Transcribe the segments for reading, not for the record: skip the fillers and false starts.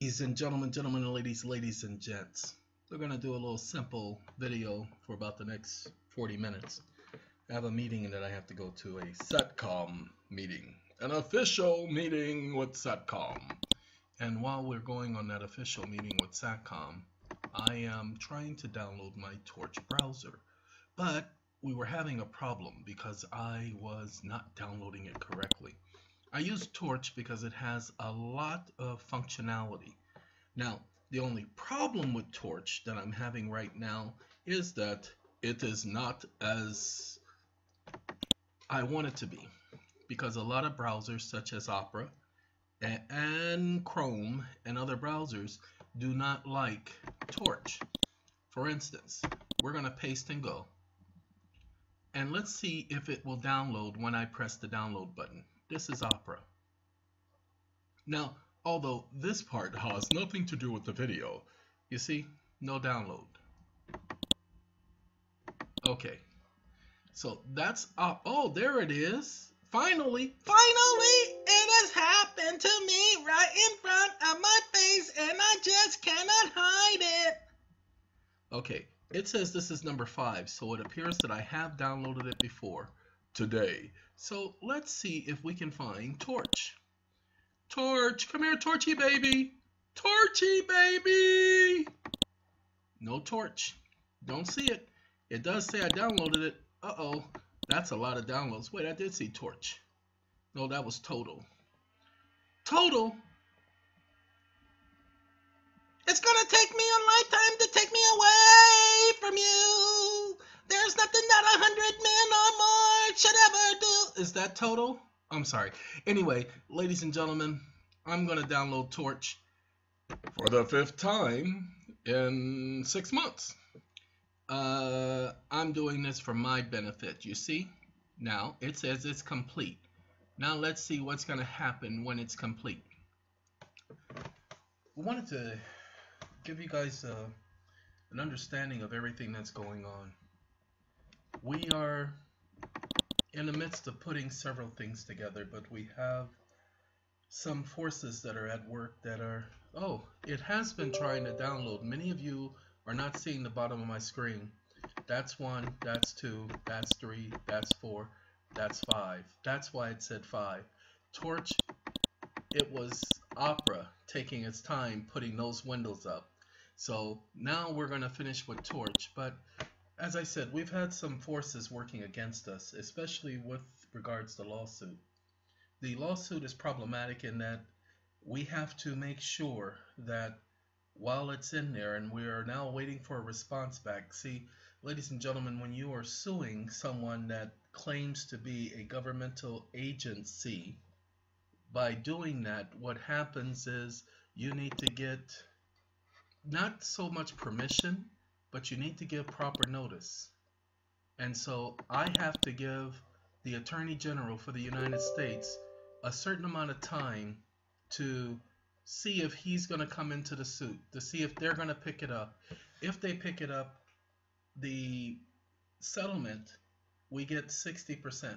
Ladies and gentlemen and ladies and gents. We're going to do a little simple video for about the next 40 minutes. I have a meeting that I have to go to, a SACom meeting, an official meeting with SACom. And while we're going on that official meeting with SACom, I am trying to download my Torch browser. But we were having a problem because I was not downloading it correctly. I use Torch because it has a lot of functionality. Now, the only problem with Torch that I'm having right now is that it is not as I want it to be, because a lot of browsers such as Opera and Chrome and other browsers do not like Torch. For instance, we're going to paste and go. And let's see if it will download when I press the download button. This is Opera. Now, although this part has nothing to do with the video, you see, no download. Okay, so that's oh, there it is. Finally, it has happened to me right in front of my face, and I just cannot hide it. Okay, it says this is number 5, so it appears that I have downloaded it before today. So let's see if we can find Torch. Torch, come here, Torchy baby. Torchy baby. No Torch. Don't see it. It does say I downloaded it. Uh-oh. That's a lot of downloads. Wait, I did see Torch. No, that was Total. Total? It's gonna take me a lifetime to take me away from you. There's nothing that 100 men or more should ever do. Is that Total? I'm sorry. Anyway, ladies and gentlemen, I'm going to download Torch for the 5th time in 6 months. I'm doing this for my benefit, you see? Now, it says it's complete. Now, let's see what's going to happen when it's complete. We wanted to give you guys an understanding of everything that's going on. We are in the midst of putting several things together, but we have some forces that are at work that are, oh, it has been trying to download. Many of you are not seeing the bottom of my screen. That's 1, that's 2, that's 3, that's 4, that's 5. That's why it said 5. Torch, it was Opera taking its time putting those windows up. So now we're going to finish with Torch, but as I said, we've had some forces working against us, especially with regards to lawsuit. The lawsuit is problematic in that we have to make sure that while it's in there, and we are now waiting for a response back. See, ladies and gentlemen, when you are suing someone that claims to be a governmental agency, by doing that, what happens is you need to get not so much permission, but you need to give proper notice. And so I have to give the Attorney General for the United States a certain amount of time to see if he's going to come into the suit, to see if they're going to pick it up. If they pick it up, the settlement, we get 60%.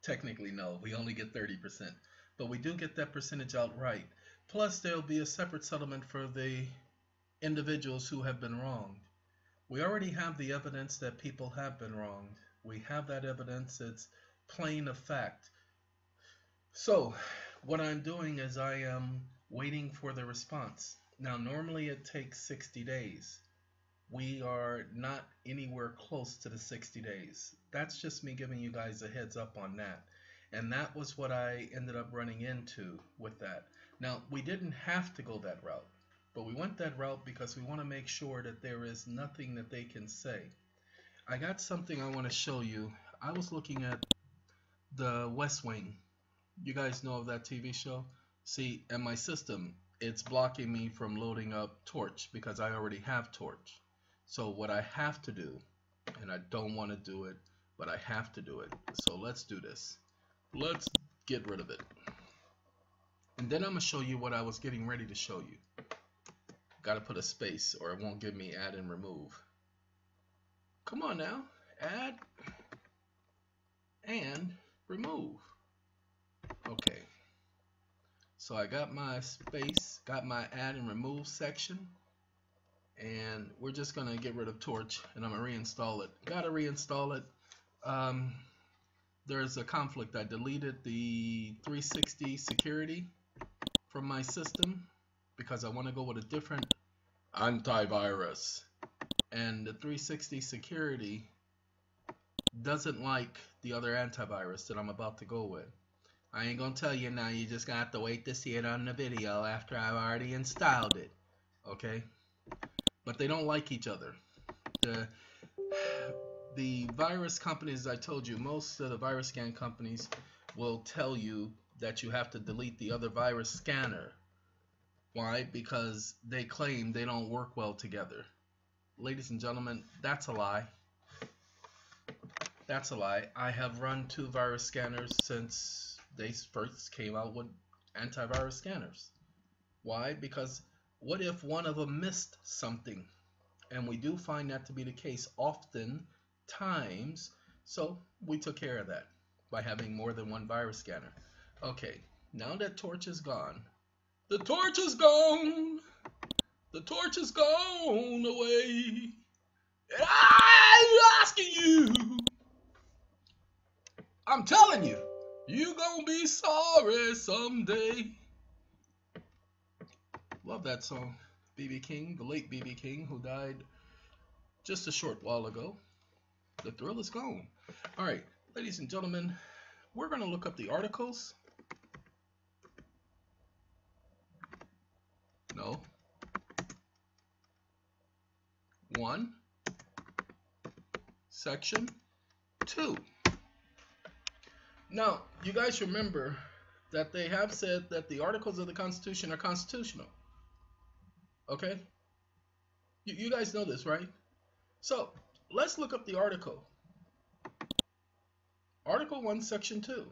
Technically, no, we only get 30%. But we do get that percentage outright. Plus, there'll be a separate settlement for the individuals who have been wronged. We already have the evidence that people have been wronged. We have that evidence. It's plain of fact. So what I'm doing is I am waiting for the response. Now, normally it takes 60 days. We are not anywhere close to the 60 days. That's just me giving you guys a heads up on that. And that was what I ended up running into with that. Now, we didn't have to go that route. But we went that route because we want to make sure that there is nothing that they can say. I got something I want to show you. I was looking at the West Wing. You guys know of that TV show? See, in my system, it's blocking me from loading up Torch because I already have Torch. So what I have to do, and I don't want to do it, but I have to do it. So let's do this. Let's get rid of it. And then I'm going to show you what I was getting ready to show you. Got to put a space or it won't give me add and remove. Come on now, add and remove. Okay, So I got my space, got my add and remove section, and we're just gonna get rid of Torch, and I'm gonna reinstall it. Gotta reinstall it. There's a conflict. I deleted the 360 security from my system because I want to go with a different antivirus, and the 360 security doesn't like the other antivirus that I'm about to go with. I ain't gonna tell you now, you just gonna have to wait to see it on the video after I've already installed it, okay? But they don't like each other. The virus companies, as I told you, most of the virus scan companies will tell you that you have to delete the other virus scanner. Why? Because they claim they don't work well together. Ladies and gentlemen, that's a lie. That's a lie. I have run 2 virus scanners since they first came out with antivirus scanners. Why? Because what if one of them missed something? And we do find that to be the case often times, so we took care of that by having more than 1 virus scanner. Okay, now that Torch is gone, the torch is gone, the torch is gone away, and I'm asking you, I'm telling you, you gonna be sorry someday. Love that song. B.B. King, the late B.B. King, who died just a short while ago. The thrill is gone. All right, ladies and gentlemen, we're going to look up the articles. No. 1, section 2. Now, you guys remember that they have said that the articles of the Constitution are constitutional. Okay? You guys know this, right? So, let's look up the article. Article 1, Section 2.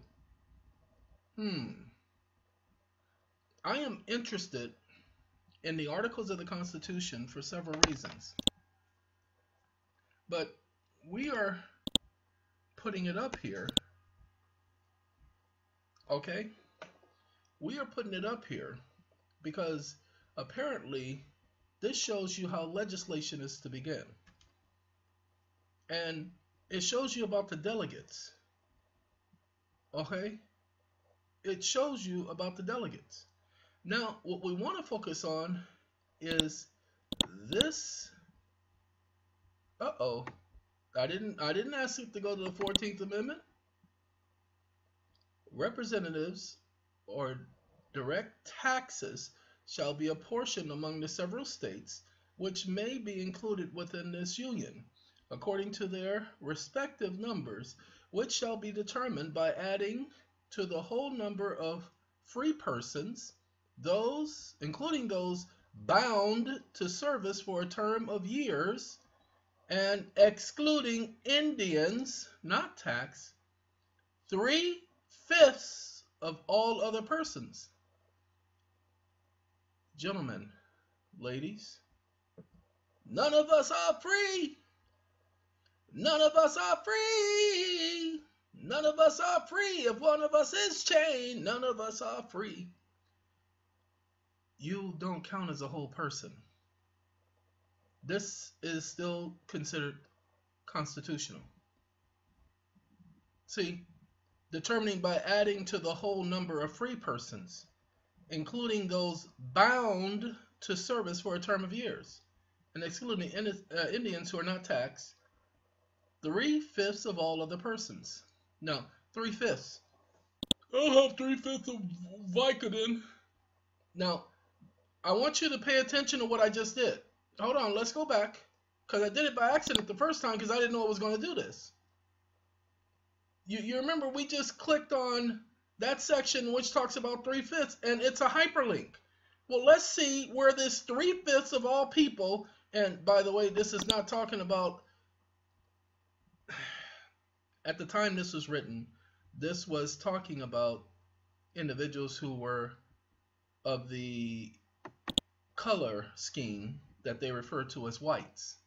I am interested in the articles of the Constitution for several reasons. But we are putting it up here. Okay? We are putting it up here because apparently this shows you how legislation is to begin. And it shows you about the delegates. Okay? It shows you about the delegates. Now, what we want to focus on is this. Uh-oh. I didn't ask it to go to the 14th Amendment. Representatives or direct taxes shall be apportioned among the several states which may be included within this union, according to their respective numbers, which shall be determined by adding to the whole number of free persons, those, including those bound to service for a term of years, and excluding Indians, not tax, 3/5 of all other persons. Gentlemen, ladies, none of us are free. None of us are free. None of us are free. If one of us is chained, none of us are free. You don't count as a whole person. This is still considered constitutional. See, determining by adding to the whole number of free persons, including those bound to service for a term of years, and excluding Indians who are not taxed, 3/5 of all other persons. Now, 3/5. I'll have 3/5 of Vicodin. Now, I want you to pay attention to what I just did. Hold on, let's go back, because I did it by accident the first time because I didn't know I was going to do this. You remember we just clicked on that section which talks about 3/5, and it's a hyperlink. Well, let's see where this 3/5 of all people, and by the way, this is not talking about, at the time this was written, this was talking about individuals who were of the color scheme that they refer to as whites.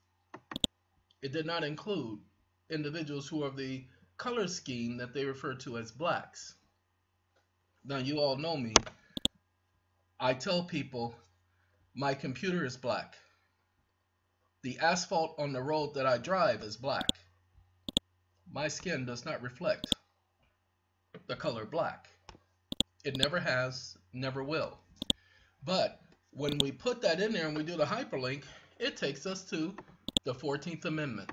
It did not include individuals who are of the color scheme that they refer to as blacks. Now, you all know me. I tell people my computer is black. The asphalt on the road that I drive is black. My skin does not reflect the color black. It never has, never will. But when we put that in there and we do the hyperlink, it takes us to the 14th Amendment.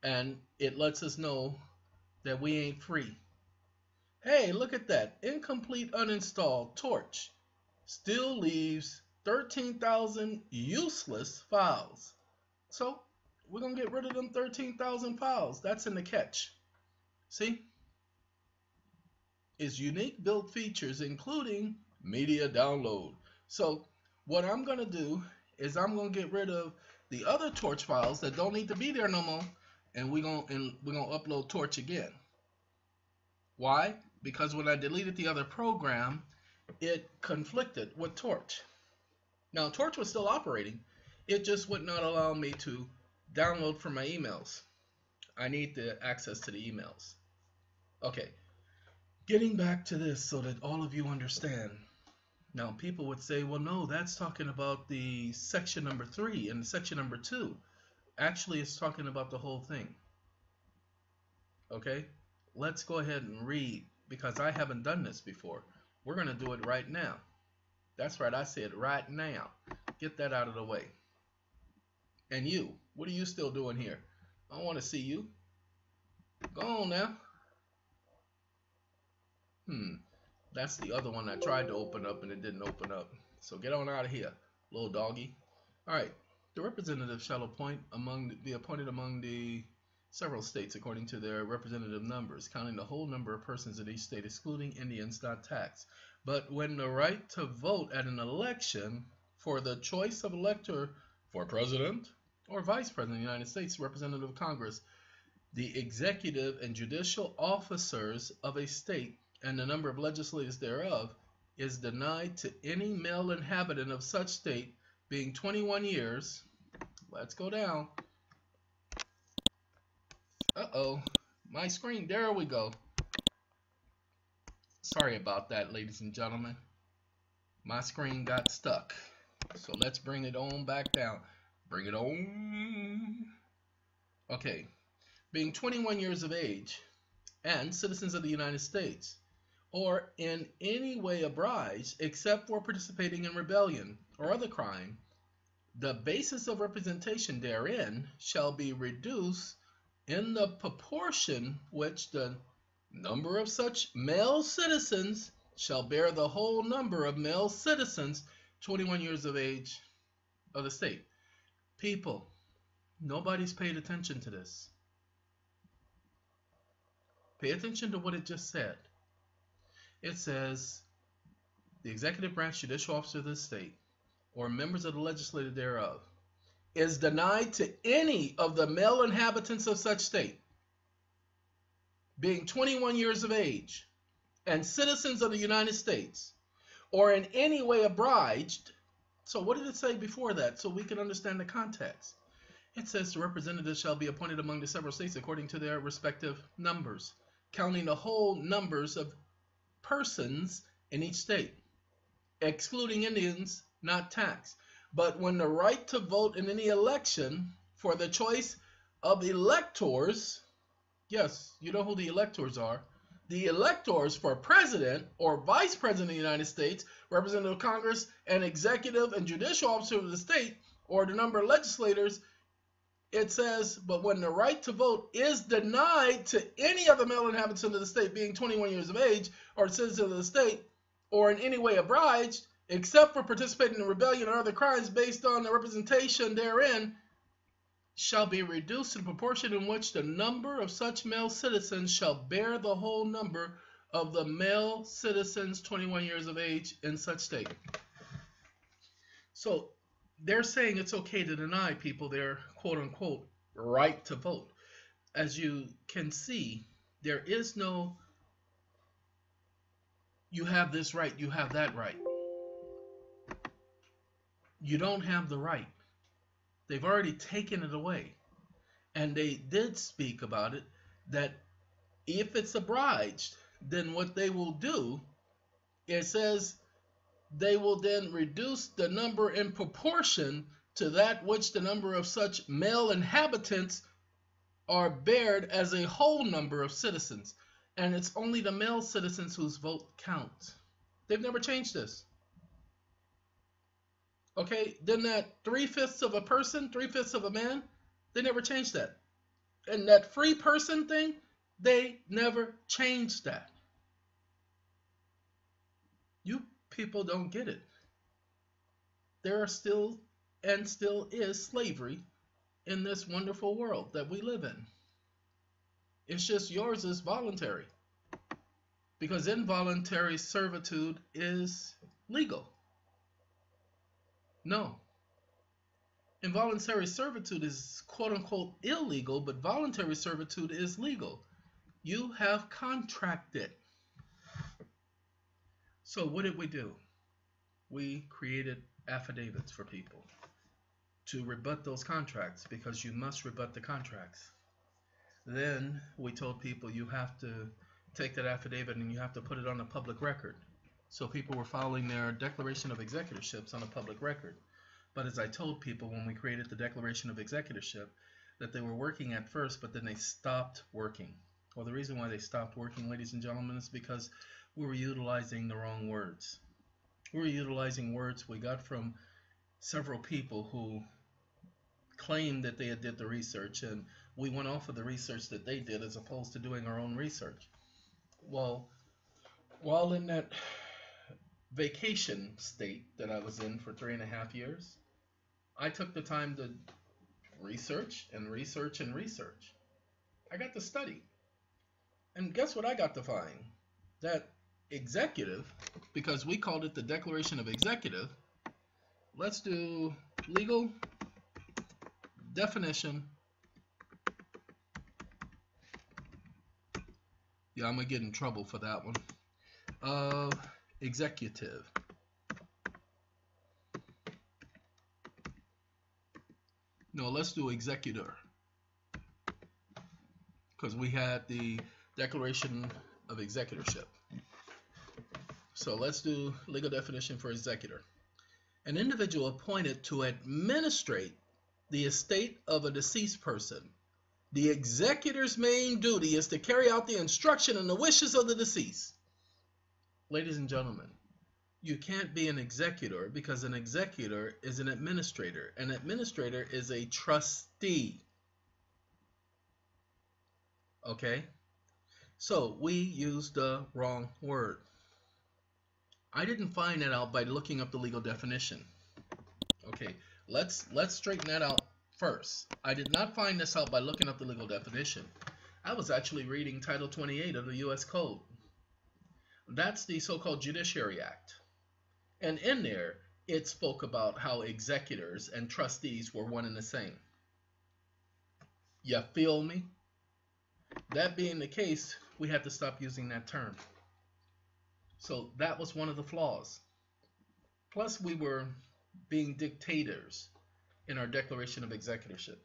And it lets us know that we ain't free. Hey, look at that. Incomplete uninstalled torch still leaves 13,000 useless files. So we're going to get rid of them 13,000 files. That's in the catch. See? Is unique built features including media download. So what I'm going to do is I'm going to get rid of the other torch files that don't need to be there no more, and we're going to upload torch again. Why? Because when I deleted the other program, it conflicted with torch. Now torch was still operating, it just would not allow me to download from my emails. I need the access to the emails. Okay, getting back to this so that all of you understand. Now people would say, well, no, that's talking about the section number 3 and section number 2. Actually, it's talking about the whole thing. Okay, let's go ahead and read, because I haven't done this before. We're going to do it right now. That's right, I said right now. Get that out of the way. And you, what are you still doing here? I don't want to see you. Go on now. That's the other one I tried to open up and it didn't open up. So get on out of here, little doggy. All right. The representative shall be appointed among the several states according to their representative numbers, counting the whole number of persons in each state, excluding Indians not taxed. But when the right to vote at an election for the choice of elector for president or vice president of the United States, representative of Congress, the executive and judicial officers of a state and the number of legislators thereof is denied to any male inhabitant of such state being 21 years. Let's go down. Uh-oh, my screen, there we go. Sorry about that, ladies and gentlemen. My screen got stuck. So let's bring it on back down. Bring it on. Okay, being 21 years of age and citizens of the United States, or in any way obliged except for participating in rebellion or other crime, the basis of representation therein shall be reduced in the proportion which the number of such male citizens shall bear the whole number of male citizens 21 years of age of the state. People, nobody's paid attention to this. Pay attention to what it just said. It says, the executive branch judicial officer of the state or members of the legislature thereof is denied to any of the male inhabitants of such state being 21 years of age and citizens of the United States, or in any way obliged. So what did it say before that, so we can understand the context? It says the representatives shall be appointed among the several states according to their respective numbers, counting the whole numbers of persons in each state, excluding Indians not taxed. But when the right to vote in any election for the choice of electors, yes, you know who the electors are, the electors for president or vice president of the United States, representative of Congress, and executive and judicial officer of the state, or the number of legislators, it says, but when the right to vote is denied to any of the male inhabitants of the state being 21 years of age, or citizens of the state, or in any way obliged, except for participating in rebellion or other crimes based on the representation therein, shall be reduced in proportion in which the number of such male citizens shall bear the whole number of the male citizens 21 years of age in such state. So they're saying it's okay to deny people their quote-unquote right to vote. As you can see, there is no you have this right, you have that right. You don't have the right. They've already taken it away. And they did speak about it, that if it's obliged, then what they will do it says they will then reduce the number in proportion to that which the number of such male inhabitants are bared as a whole number of citizens. And it's only the male citizens whose vote counts. They've never changed this. Okay, then that 3/5 of a person, 3/5 of a man, they never changed that. And that free person thing, they never changed that. You people don't get it. There are still and still is slavery in this wonderful world that we live in. It's just yours is voluntary. Because involuntary servitude is legal. No. Involuntary servitude is quote unquote illegal, but voluntary servitude is legal. You have contracted. So what did we do? We created affidavits for people to rebut those contracts, because you must rebut the contracts. Then we told people you have to take that affidavit and you have to put it on a public record. So people were filing their declaration of executorships on a public record. But as I told people when we created the declaration of executorship, that they were working at first, but then they stopped working. Well, the reason why they stopped working, ladies and gentlemen, is because we were utilizing the wrong words. We were utilizing words we got from several people who claimed that they had did the research, and we went off of the research that they did as opposed to doing our own research. Well, while in that vacation state that I was in for 3.5 years, I took the time to research and research and research. I got to study. And guess what I got to find? That executive, because we called it the Declaration of Executive, let's do legal definition. Yeah, I'm going to get in trouble for that one. Of executive. No, let's do executor, because we had the Declaration of Executorship. So let's do legal definition for executor. An individual appointed to administrate the estate of a deceased person. The executor's main duty is to carry out the instruction and the wishes of the deceased. Ladies and gentlemen, you can't be an executor, because an executor is an administrator. An administrator is a trustee. Okay? So we used the wrong word. I didn't find that out by looking up the legal definition. Okay, let's straighten that out first. I did not find this out by looking up the legal definition. I was actually reading Title 28 of the U.S. Code. That's the so-called Judiciary Act. And in there, it spoke about how executors and trustees were one and the same. You feel me? That being the case, we had to stop using that term. So that was one of the flaws. Plus, we were being dictators in our Declaration of Executorship.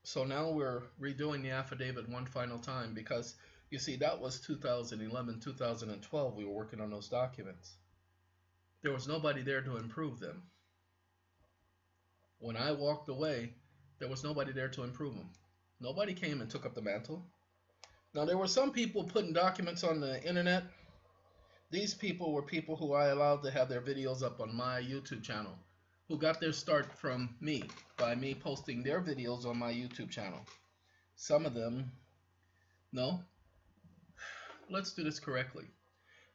So now we're redoing the affidavit one final time, because you see, that was 2011, 2012 we were working on those documents. There was nobody there to improve them. When I walked away, there was nobody there to improve them. Nobody came and took up the mantle. Now, there were some people putting documents on the internet. These people were people who I allowed to have their videos up on my YouTube channel, who got their start from me, by me posting their videos on my YouTube channel. Some of them, no. Let's do this correctly.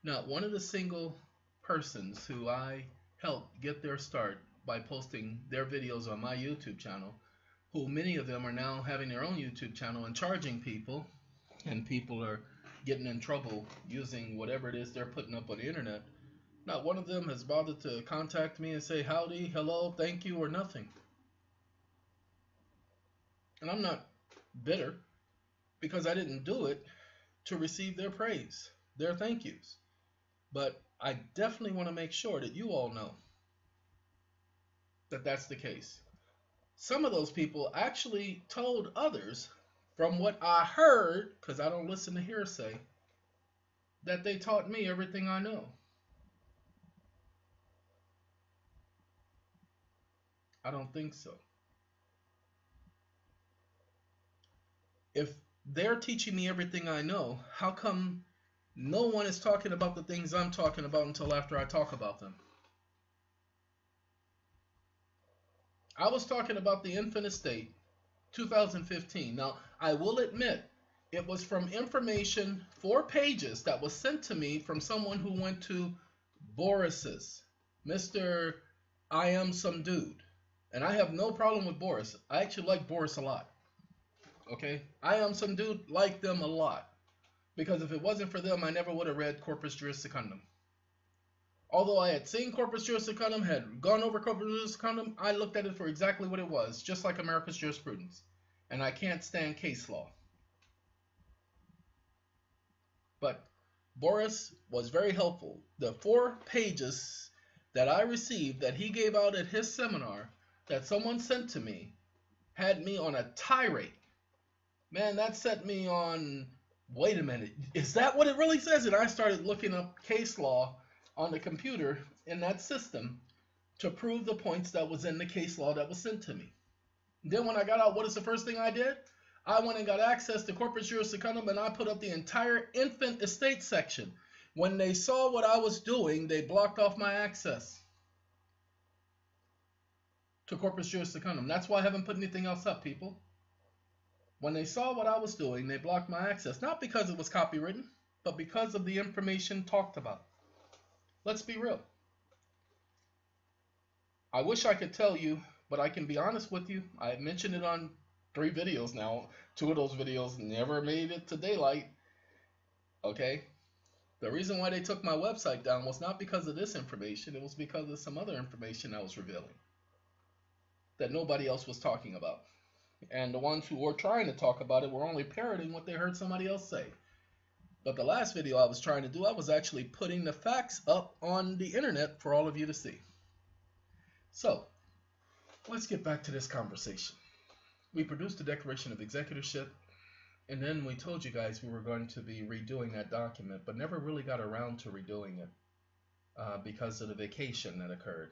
Now, one of the single persons who I helped get their start by posting their videos on my YouTube channel, who many of them are now having their own YouTube channel and charging people, and people are getting in trouble using whatever it is they're putting up on the internet, not one of them has bothered to contact me and say howdy, hello, thank you, or nothing. And I'm not bitter, because I didn't do it to receive their praise, their thank yous. But I definitely want to make sure that you all know that that's the case. Some of those people actually told others, from what I heard, because I don't listen to hearsay, that they taught me everything I know. I don't think so. If they're teaching me everything I know, how come no one is talking about the things I'm talking about until after I talk about them? I was talking about the infant estate, 2015. Now, I will admit, it was from information, 4 pages, that was sent to me from someone who went to Boris's, Mr. I am some dude. And I have no problem with Boris. I actually like Boris a lot. Okay? I am some dude, like them a lot. Because if it wasn't for them, I never would have read Corpus Juris Secundum. Although I had seen Corpus Juris Secundum, had gone over Corpus Juris Secundum, I looked at it for exactly what it was, just like America's jurisprudence. And I can't stand case law. But Boris was very helpful. The 4 pages that I received that he gave out at his seminar that someone sent to me had me on a tirade. Man, that set me on, wait a minute, is that what it really says? And I started looking up case law on the computer in that system to prove the points that was in the case law that was sent to me. Then when I got out, what is the first thing I did? I went and got access to Corpus Juris Secundum, and I put up the entire infant estate section. When they saw what I was doing, they blocked off my access to Corpus Juris Secundum. That's why I haven't put anything else up, people. When they saw what I was doing, they blocked my access. Not because it was copywritten, but because of the information talked about. Let's be real. I wish I could tell you, but I can be honest with you. I mentioned it on 3 videos now. 2 of those videos never made it to daylight. Okay? The reason why they took my website down was not because of this information. It was because of some other information I was revealing that nobody else was talking about. And the ones who were trying to talk about it were only parroting what they heard somebody else say. But the last video I was trying to do, I was actually putting the facts up on the internet for all of you to see. So, let's get back to this conversation. We produced a declaration of executorship, and then we told you guys we were going to be redoing that document, but never really got around to redoing it because of the vacation that occurred.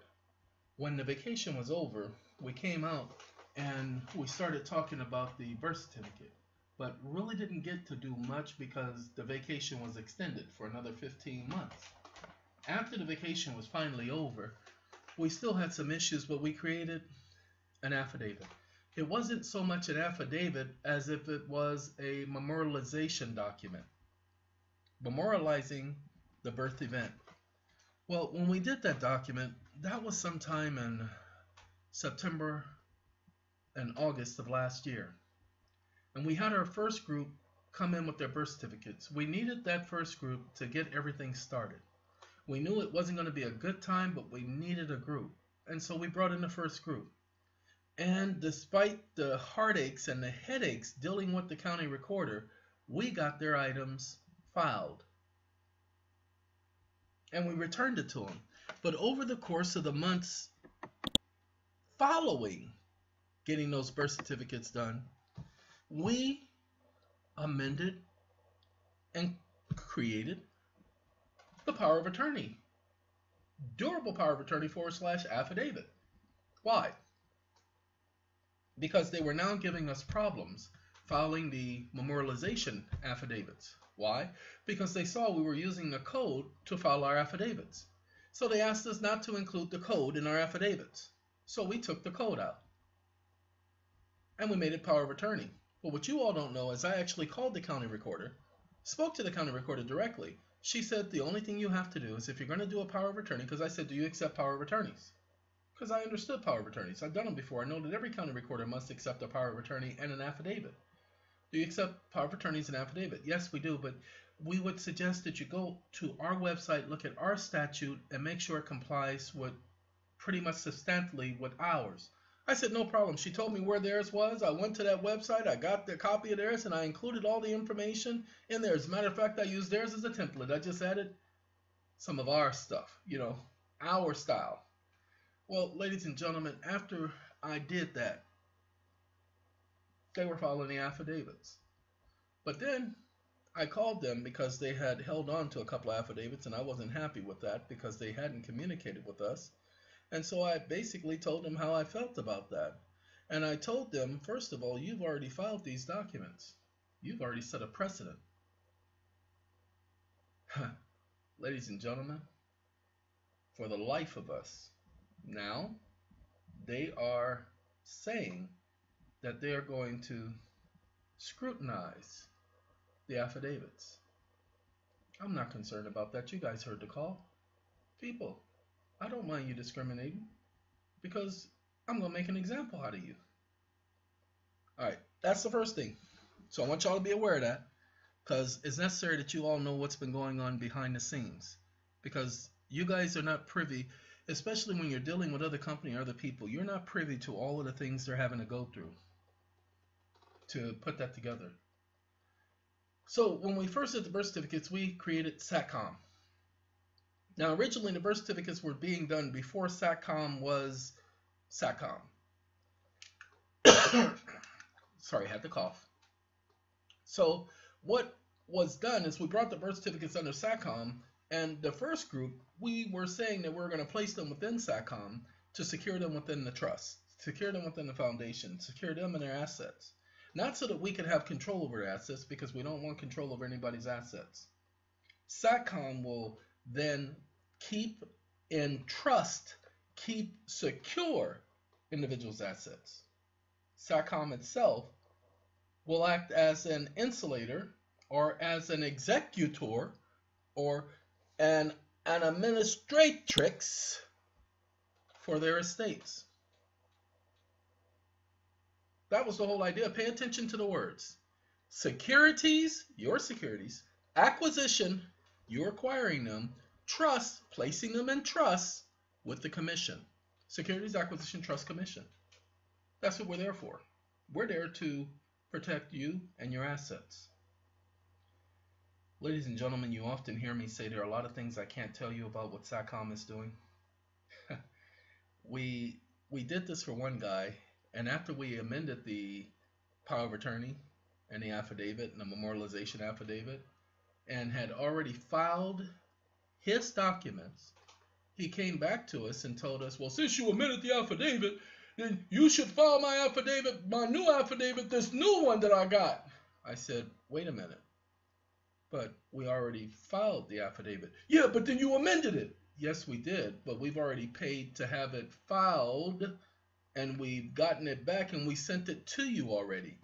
When the vacation was over, we came out and we started talking about the birth certificate, but really didn't get to do much because the vacation was extended for another 15 months. After the vacation was finally over, we still had some issues, but we created an affidavit. It wasn't so much an affidavit as if it was a memorialization document, memorializing the birth event. Well, when we did that document, that was sometime in September and August of last year. And we had our first group come in with their birth certificates. We needed that first group to get everything started. We knew it wasn't going to be a good time, but we needed a group. And so we brought in the first group. And despite the heartaches and the headaches dealing with the county recorder, we got their items filed. And we returned it to them. But over the course of the months following getting those birth certificates done, we amended and created the power of attorney, durable power of attorney / affidavit. Why? Because they were now giving us problems filing the memorialization affidavits. Why? Because they saw we were using the code to file our affidavits. So they asked us not to include the code in our affidavits. So we took the code out. And we made it power of attorney. But what you all don't know is I actually called the county recorder, spoke to the county recorder directly. She said the only thing you have to do is if you're going to do a power of attorney, because I said, do you accept power of attorneys? Because I understood power of attorneys. I've done them before. I know that every county recorder must accept a power of attorney and an affidavit. Do you accept power of attorneys and affidavit? Yes, we do, but we would suggest that you go to our website, look at our statute, and make sure it complies with pretty much substantially with ours. I said, no problem. She told me where theirs was. I went to that website. I got the copy of theirs, and I included all the information in there. As a matter of fact, I used theirs as a template. I just added some of our stuff, our style. Well, ladies and gentlemen, after I did that, they were filing the affidavits. But then I called them because they had held on to a couple of affidavits, and I wasn't happy with that because they hadn't communicated with us. And so I basically told them how I felt about that. And I told them, first of all, you've already filed these documents. You've already set a precedent. Ladies and gentlemen, for the life of us, now they are saying that they are going to scrutinize the affidavits. I'm not concerned about that. You guys heard the call. People, I don't mind you discriminating because I'm going to make an example out of you. All right, that's the first thing. So I want y'all to be aware of that because it's necessary that you all know what's been going on behind the scenes, because you guys are not privy, especially when you're dealing with other company or other people, you're not privy to all of the things they're having to go through to put that together. So when we first did the birth certificates, we created SACom. Now originally the birth certificates were being done before SACom was SACom. Sorry, I had to cough. So what was done is we brought the birth certificates under SACom, and the first group, we were saying that we were going to place them within SACom to secure them within the trust, secure them within the foundation, secure them and their assets. Not so that we could have control over their assets, because we don't want control over anybody's assets. SACom will then keep in trust, keep secure individuals' assets. SACom itself will act as an insulator or as an executor or an administratrix for their estates. That was the whole idea. Pay attention to the words. Securities, your securities. Acquisition, you're acquiring them. Trust, placing them in trust with the commission. Securities Acquisition Trust Commission. That's what we're there for. We're there to protect you and your assets. Ladies and gentlemen, you often hear me say there are a lot of things I can't tell you about what SACom is doing. We did this for one guy, and after we amended the power of attorney and the affidavit and the memorialization affidavit and had already filed his documents, he came back to us and told us, well, since you amended the affidavit, then you should file my affidavit, my new affidavit, this new one that I got. I said, wait a minute. But we already filed the affidavit. Yeah, but then you amended it. Yes, we did, but we've already paid to have it filed, and we've gotten it back, and we sent it to you already.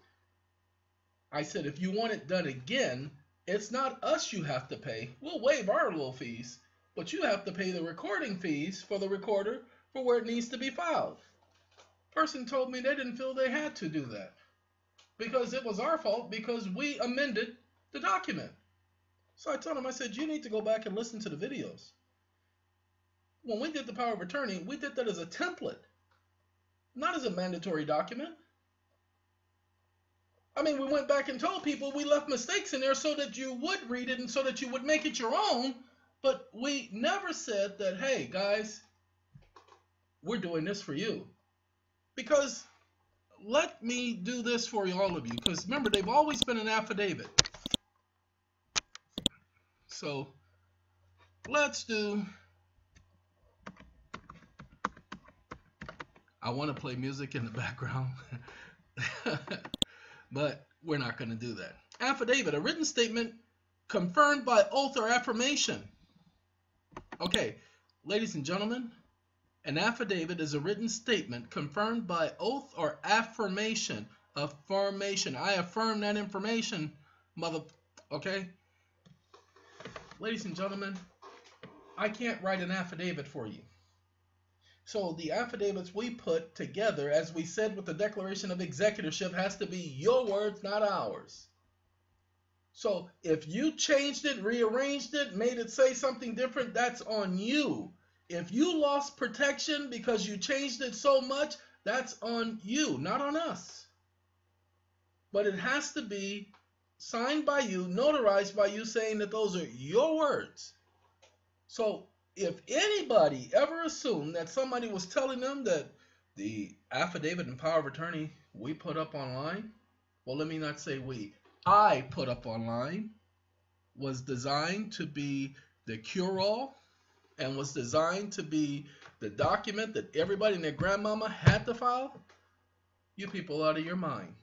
I said, if you want it done again, it's not us you have to pay. We'll waive our little fees, but you have to pay the recording fees for the recorder for where it needs to be filed. Person told me they didn't feel they had to do that because it was our fault because we amended the document. So I told him, I said, you need to go back and listen to the videos. When we did the power of attorney, we did that as a template, not as a mandatory document. I mean, we went back and told people we left mistakes in there so that you would read it and so that you would make it your own, but we never said that, hey, guys, we're doing this for you. Because let me do this for you, all of you, because remember, they've always been an affidavit. So let's do, I want to play music in the background, but we're not going to do that. Affidavit, a written statement confirmed by oath or affirmation. Okay, ladies and gentlemen, an affidavit is a written statement confirmed by oath or affirmation. Affirmation. I affirm that information, mother. Okay? Ladies and gentlemen, I can't write an affidavit for you. So the affidavits we put together, as we said with the declaration of executorship, has to be your words, not ours. So if you changed it, rearranged it, made it say something different, that's on you. If you lost protection because you changed it so much, that's on you, not on us. But it has to be signed by you, notarized by you, saying that those are your words. So if anybody ever assumed that somebody was telling them that the affidavit and power of attorney we put up online, well, let me not say we, I put up online, was designed to be the cure-all and was designed to be the document that everybody and their grandmama had to file, you people out of your mind.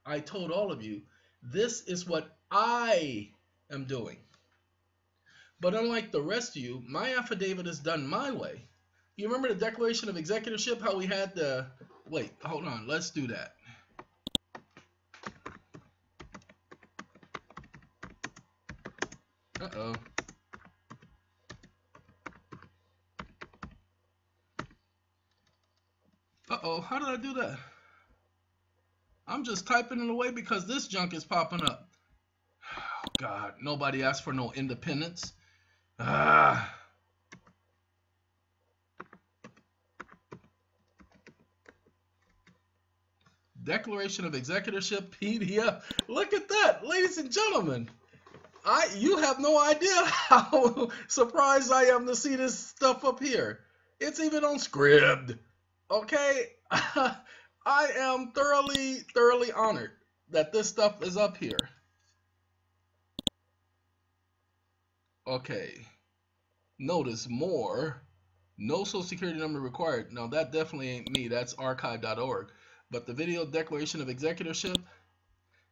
I told all of you, this is what I am doing. But unlike the rest of you, my affidavit is done my way. You remember the declaration of executorship, how we had the... Wait, hold on, let's do that. Uh-oh. Uh-oh, how did I do that? I'm just typing it away because this junk is popping up. Oh, God, nobody asked for no independence. Declaration of executorship PDF. Look at that, ladies and gentlemen. You have no idea how surprised I am to see this stuff up here. It's even on Scribd. Okay? I am thoroughly honored that this stuff is up here. Okay. Notice more. No social security number required. Now that definitely ain't me. That's archive.org. But the video declaration of executorship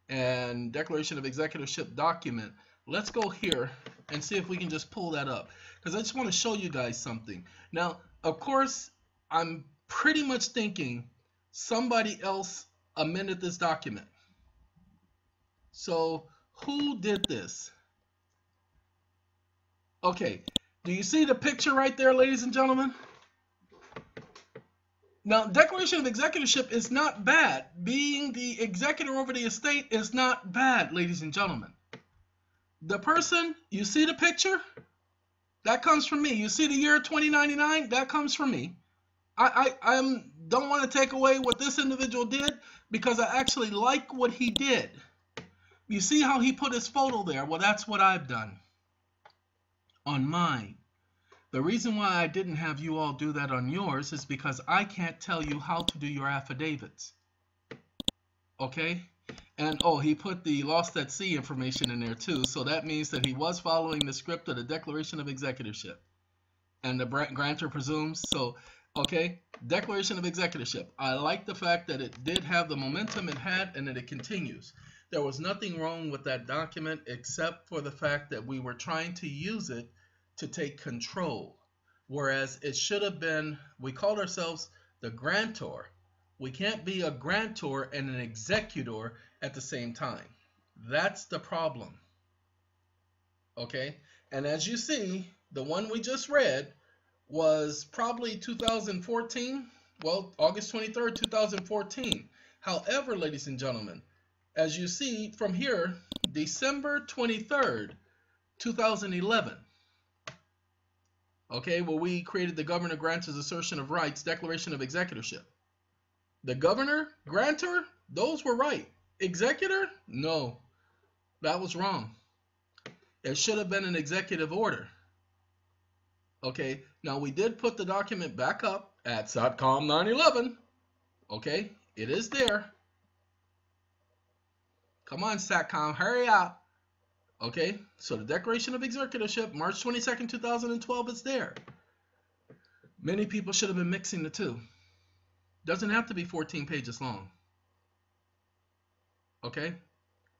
and declaration of executorship document. Let's go here and see if we can just pull that up. Because I just want to show you guys something. Now, of course, I'm pretty much thinking somebody else amended this document. So, who did this? Okay, do you see the picture right there, ladies and gentlemen? Now, declaration of executorship is not bad. Being the executor over the estate is not bad, ladies and gentlemen. The person, you see the picture? That comes from me. You see the year 2099? That comes from me. I don't want to take away what this individual did because I actually like what he did. You see how he put his photo there? Well, that's what I've done on mine. The reason why I didn't have you all do that on yours is because I can't tell you how to do your affidavits. Okay? And, oh, he put the lost at sea information in there too. So that means that he was following the script of the declaration of executorship. And the grantor presumes. So, okay, declaration of executorship. I like the fact that it did have the momentum it had and that it continues. There was nothing wrong with that document except for the fact that we were trying to use it to take control. Whereas it should have been, we called ourselves the grantor. We can't be a grantor and an executor at the same time. That's the problem. Okay? And as you see, the one we just read was probably 2014. Well, August 23rd, 2014. However, ladies and gentlemen, as you see from here, December 23rd, 2011. Okay, well, we created the governor grantor's assertion of rights, declaration of executorship. The governor, grantor, those were right. Executor, no, that was wrong. It should have been an executive order. Okay, now we did put the document back up at SACom 911. Okay, it is there. Come on, SACom, hurry up. Okay, so the declaration of executorship, March 22nd, 2012, is there. Many people should have been mixing the two. Doesn't have to be 14 pages long. Okay?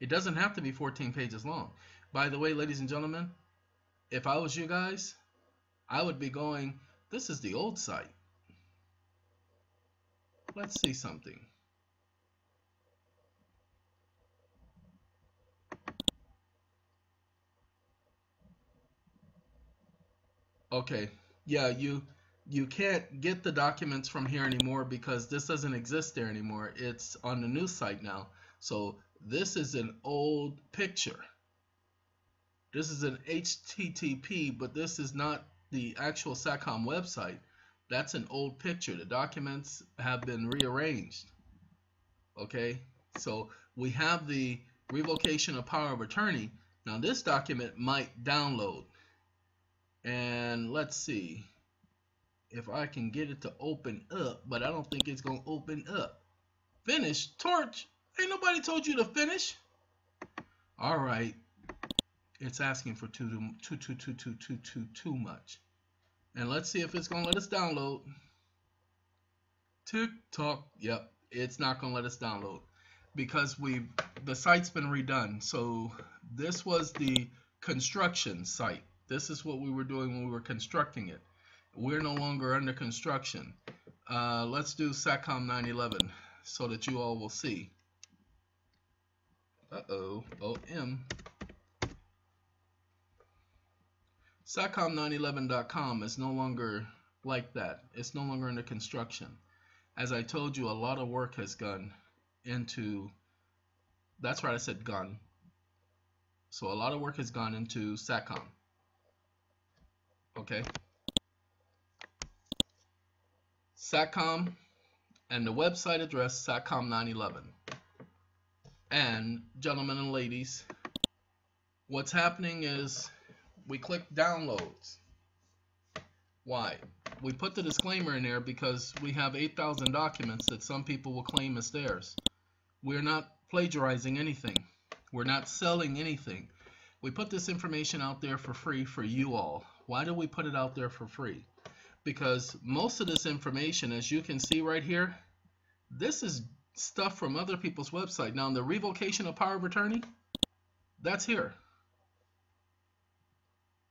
It doesn't have to be 14 pages long. By the way, ladies and gentlemen, if I was you guys, I would be going, this is the old site. Let's see something. Okay, yeah, you can't get the documents from here anymore because this doesn't exist there anymore. It's on the new site now. So this is an old picture. This is an HTTP, but this is not the actual SACom website. That's an old picture. The documents have been rearranged. Okay, so we have the revocation of power of attorney. Now this document might download. And let's see if I can get it to open up, but I don't think it's going to open up. Finish? Torch? Ain't nobody told you to finish. All right. It's asking for too much. And let's see if it's going to let us download. TikTok. Yep, it's not going to let us download because the site's been redone. So this was the construction site. This is what we were doing when we were constructing it. We're no longer under construction. Let's do SACom 911 so that you all will see. OM. SACom911.com is no longer like that. It's no longer under construction. As I told you, a lot of work has gone into, that's right, I said gone. So a lot of work has gone into SACom. Okay. SACom and the website address SACom911. And gentlemen and ladies, what's happening is we click downloads. Why? We put the disclaimer in there because we have 8,000 documents that some people will claim as theirs. We're not plagiarizing anything. We're not selling anything. We put this information out there for free for you all. Why do we put it out there for free? Because most of this information, as you can see right here, this is stuff from other people's website. Now, the revocation of power of attorney, that's here.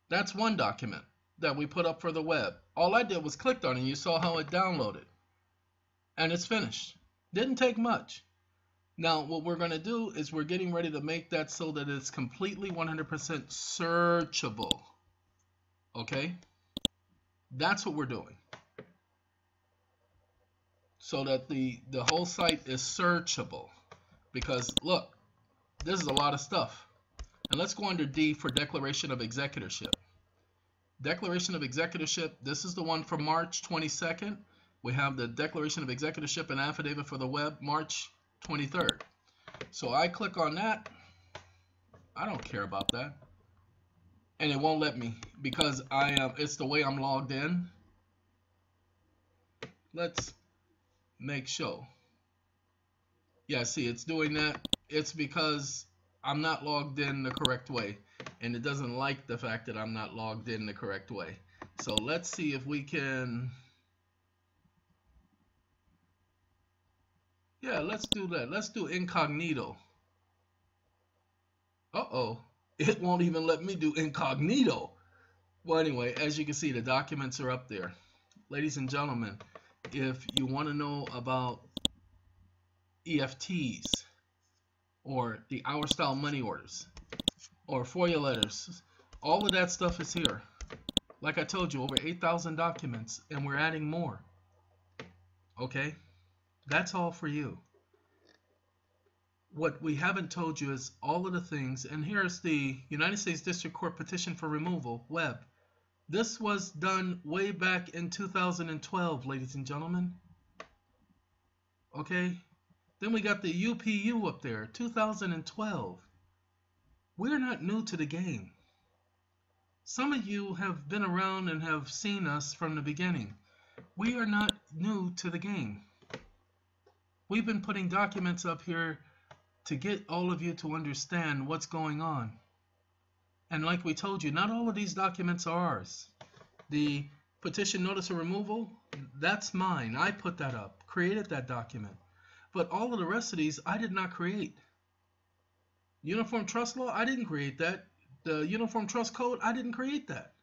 That's one document that we put up for the web. All I did was clicked on it and you saw how it downloaded. And it's finished. Didn't take much. Now, what we're going to do is we're getting ready to make that so that it's completely 100% searchable. Okay? That's what we're doing. So that the whole site is searchable. Because, look, this is a lot of stuff. And let's go under D for Declaration of Executorship. Declaration of Executorship, this is the one for March 22nd. We have the Declaration of Executorship and Affidavit for the web, March 23rd. So I click on that. I don't care about that. And it won't let me because it's the way I'm logged in. Let's make sure. Yeah, see, it's doing that. It's because I'm not logged in the correct way. And it doesn't like the fact that I'm not logged in the correct way. So let's see if we can. Yeah, let's do that. Let's do incognito. Uh-oh. It won't even let me do incognito. Well, anyway, as you can see, the documents are up there. Ladies and gentlemen, if you want to know about EFTs or the hour-style money orders or FOIA letters, all of that stuff is here. Like I told you, over 8,000 documents, and we're adding more. Okay? That's all for you. What we haven't told you is all of the things, and here's the United States District Court petition for removal, web. This was done way back in 2012, ladies and gentlemen. Okay? Then we got the UPU up there, 2012. We're not new to the game. Some of you have been around and have seen us from the beginning. We are not new to the game. We've been putting documents up here to get all of you to understand what's going on. And like we told you, not all of these documents are ours. The petition notice of removal, that's mine. I put that up, created that document. But all of the rest of these, I did not create. Uniform Trust Law, I didn't create that. The Uniform Trust Code, I didn't create that.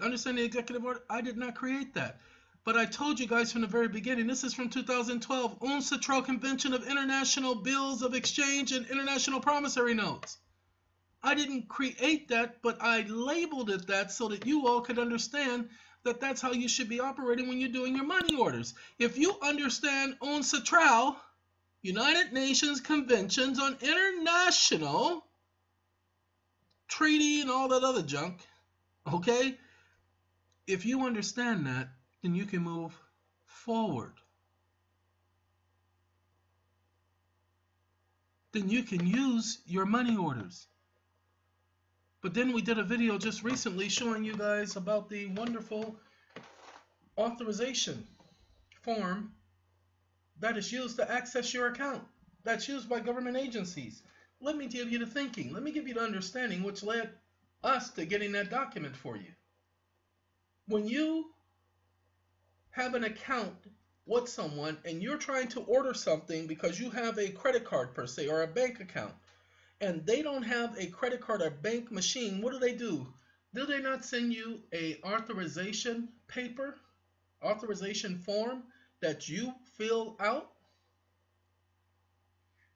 Understand the Executive Order, I did not create that. But I told you guys from the very beginning, this is from 2012, UNCITRAL Convention of International Bills of Exchange and International Promissory Notes. I didn't create that, but I labeled it that so that you all could understand that that's how you should be operating when you're doing your money orders. If you understand UNCITRAL, United Nations Conventions on International Treaty and all that other junk, okay? If you understand that, then you can move forward. Then you can use your money orders. But then we did a video just recently showing you guys about the wonderful authorization form that is used to access your account. That's used by government agencies. let me give you the thinking. Let me give you the understanding which led us to getting that document for you. When you have an account with someone and you're trying to order something because you have a credit card per se or a bank account, and they don't have a credit card or bank machine, what do? Do they not send you a authorization paper, authorization form that you fill out?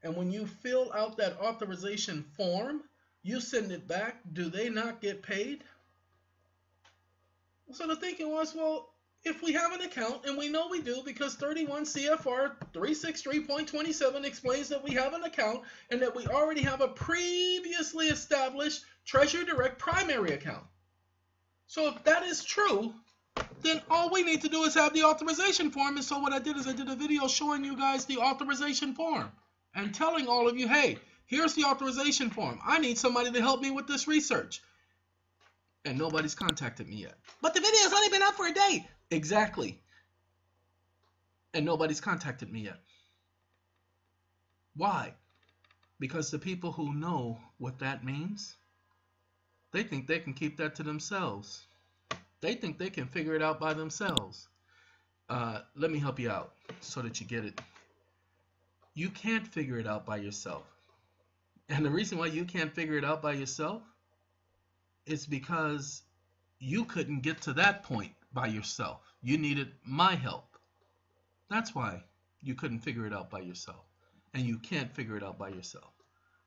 And when you fill out that authorization form, you send it back. Do they not get paid? So the thinking was, well, if we have an account, and we know we do because 31 CFR 363.27 explains that we have an account and that we already have a previously established Treasury Direct primary account. So if that is true, then all we need to do is have the authorization form. And so what I did is I did a video showing you guys the authorization form and telling all of you, hey, here's the authorization form. I need somebody to help me with this research. And nobody's contacted me yet. But the video's only been up for a day. Exactly. And nobody's contacted me yet. Why? Because the people who know what that means, they think they can keep that to themselves. They think they can figure it out by themselves. Let me help you out so that you get it. You can't figure it out by yourself. And the reason why you can't figure it out by yourself is because you couldn't get to that point by yourself. You needed my help. That's why you couldn't figure it out by yourself. And you can't figure it out by yourself.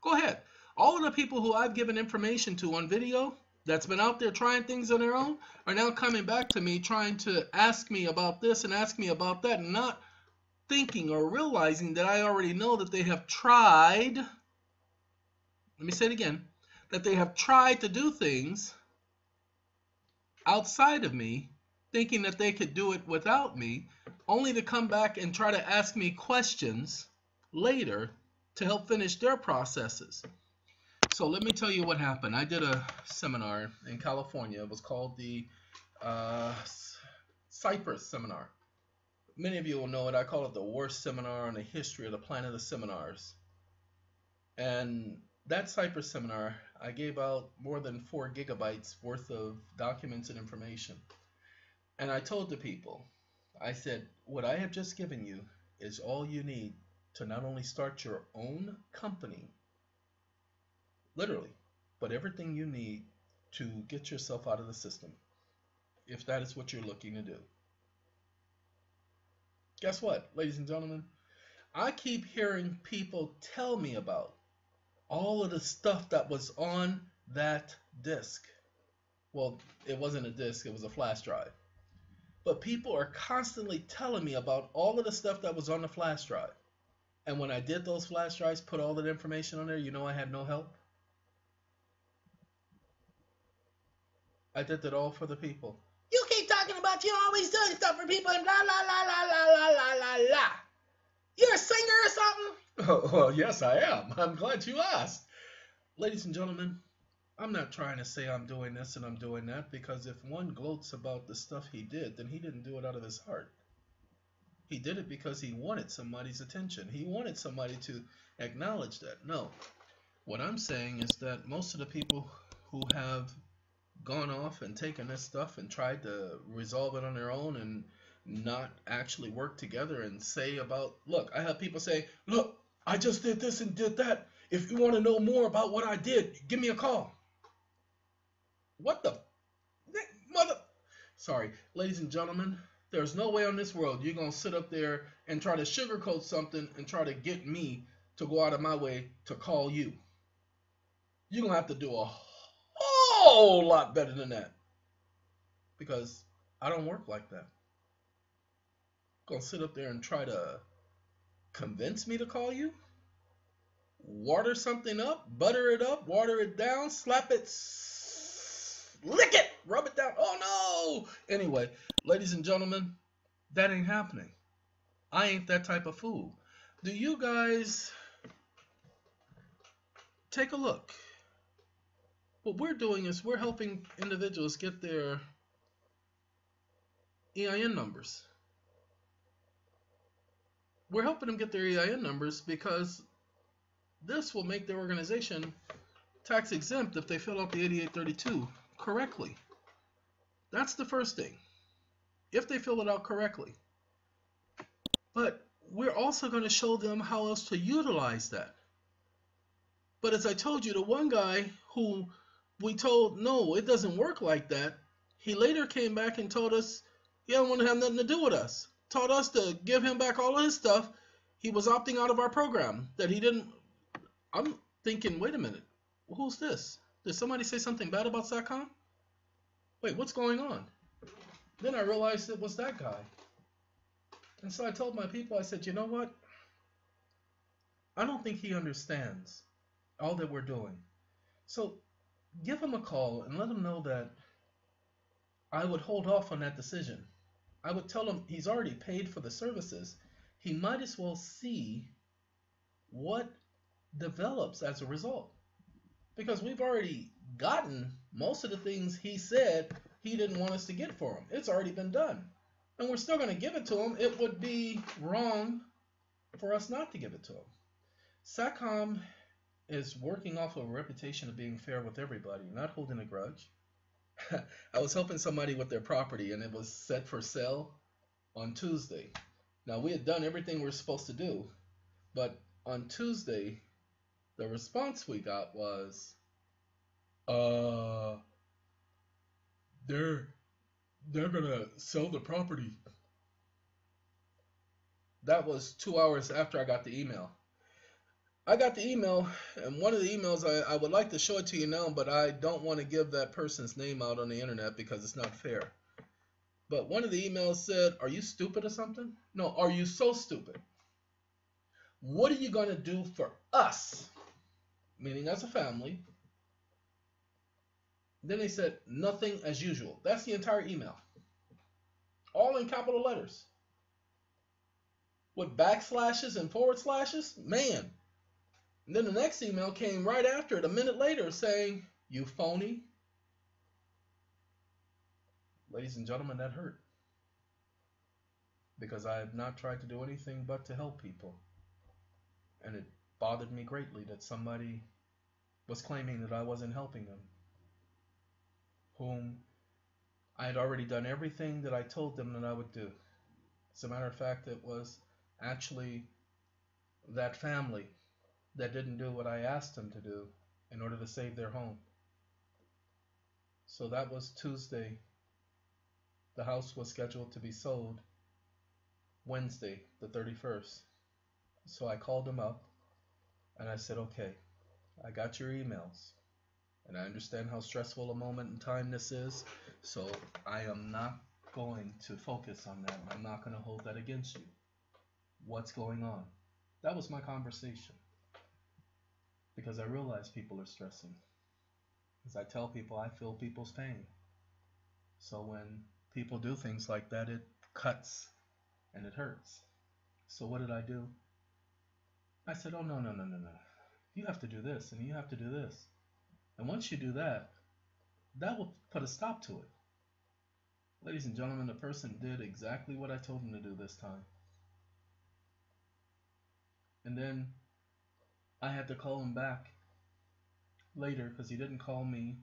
Go ahead. All of the people who I've given information to on video that's been out there trying things on their own are now coming back to me trying to ask me about this and ask me about that, and not thinking or realizing that I already know that they have tried, let me say it again, that they have tried to do things outside of me, thinking that they could do it without me, only to come back and try to ask me questions later to help finish their processes. So let me tell you what happened. I did a seminar in California. It was called the Cypress Seminar. Many of you will know it. I call it the worst seminar in the history of the planet of seminars. And that Cypress seminar, I gave out more than 4 gigabytes worth of documents and information. And I told the people, I said, what I have just given you is all you need to not only start your own company, literally, but everything you need to get yourself out of the system, if that is what you're looking to do. Guess what, ladies and gentlemen? I keep hearing people tell me about all of the stuff that was on that disk. Well, it wasn't a disk, it was a flash drive. But people are constantly telling me about all of the stuff that was on the flash drive. And when I did those flash drives, put all that information on there, you know I had no help? I did that all for the people. You keep talking about you always doing stuff for people and blah, blah, blah, blah, blah, blah, blah, blah. You're a singer or something? Oh, well, yes, I am. I'm glad you asked. Ladies and gentlemen, I'm not trying to say I'm doing this and I'm doing that, because if one gloats about the stuff he did, then he didn't do it out of his heart. He did it because he wanted somebody's attention. He wanted somebody to acknowledge that. No. What I'm saying is that most of the people who have gone off and taken this stuff and tried to resolve it on their own and not actually work together and say about, look, I have people say, look, I just did this and did that. If you want to know more about what I did, give me a call. What the mother? Sorry, ladies and gentlemen, there's no way on this world you're going to sit up there and try to sugarcoat something and try to get me to go out of my way to call you. You're going to have to do a whole lot better than that, because I don't work like that. Gonna sit up there and try to convince me to call you? Water something up, butter it up, water it down, slap it, lick it, rub it down. Oh no! Anyway, ladies and gentlemen, that ain't happening. I ain't that type of fool. Do you guys take a look? What we're doing is we're helping individuals get their EIN numbers. We're helping them get their EIN numbers because This will make their organization tax exempt if they fill out the 8832 correctly. That's the first thing, if they fill it out correctly. But we're also going to show them how else to utilize that. But as I told you, the one guy who we told, no, it doesn't work like that, he later came back and told us he didn't want to have nothing to do with us. Taught us to give him back all of his stuff. He was opting out of our program. That he didn't. I'm thinking, wait a minute, who's this? Did somebody say something bad about SACom? Wait, what's going on? Then I realized it was that guy. And so I told my people, I said, you know what? I don't think he understands all that we're doing. So give him a call and let him know that I would hold off on that decision. I would tell him he's already paid for the services. He might as well see what develops as a result. Because we've already gotten most of the things he said he didn't want us to get for him. It's already been done. And we're still going to give it to him. It would be wrong for us not to give it to him. SACom is working off of a reputation of being fair with everybody, not holding a grudge. I was helping somebody with their property, and it was set for sale on Tuesday. Now, we had done everything we were supposed to do, but on Tuesday, the response we got was, they're gonna sell the property. That was 2 hours after I got the email. I got the email, and one of the emails, I would like to show it to you now, but I don't want to give that person's name out on the internet because it's not fair. But one of the emails said, are you stupid or something? No, are you so stupid? What are you going to do for us? Meaning as a family. Then they said, nothing as usual. That's the entire email. All in capital letters. With backslashes and forward slashes? Man. And then the next email came right after it, a minute later, saying, you phony. Ladies and gentlemen, that hurt. Because I have not tried to do anything but to help people. And it bothered me greatly that somebody was claiming that I wasn't helping them. Whom I had already done everything that I told them that I would do. As a matter of fact, it was actually that family that didn't do what I asked them to do in order to save their home. So that was Tuesday. The house was scheduled to be sold Wednesday, the 31st. So I called them up and I said, okay, I got your emails and I understand how stressful a moment in time this is. So I am not going to focus on that. I'm not going to hold that against you. What's going on? That was my conversation. Because I realize people are stressing. As I tell people, I feel people's pain. So when people do things like that, it cuts and it hurts. So what did I do? I said, oh, no. You have to do this and you have to do this. And once you do that, that will put a stop to it. Ladies and gentlemen, the person did exactly what I told him to do this time. And then I had to call him back later because he didn't call me,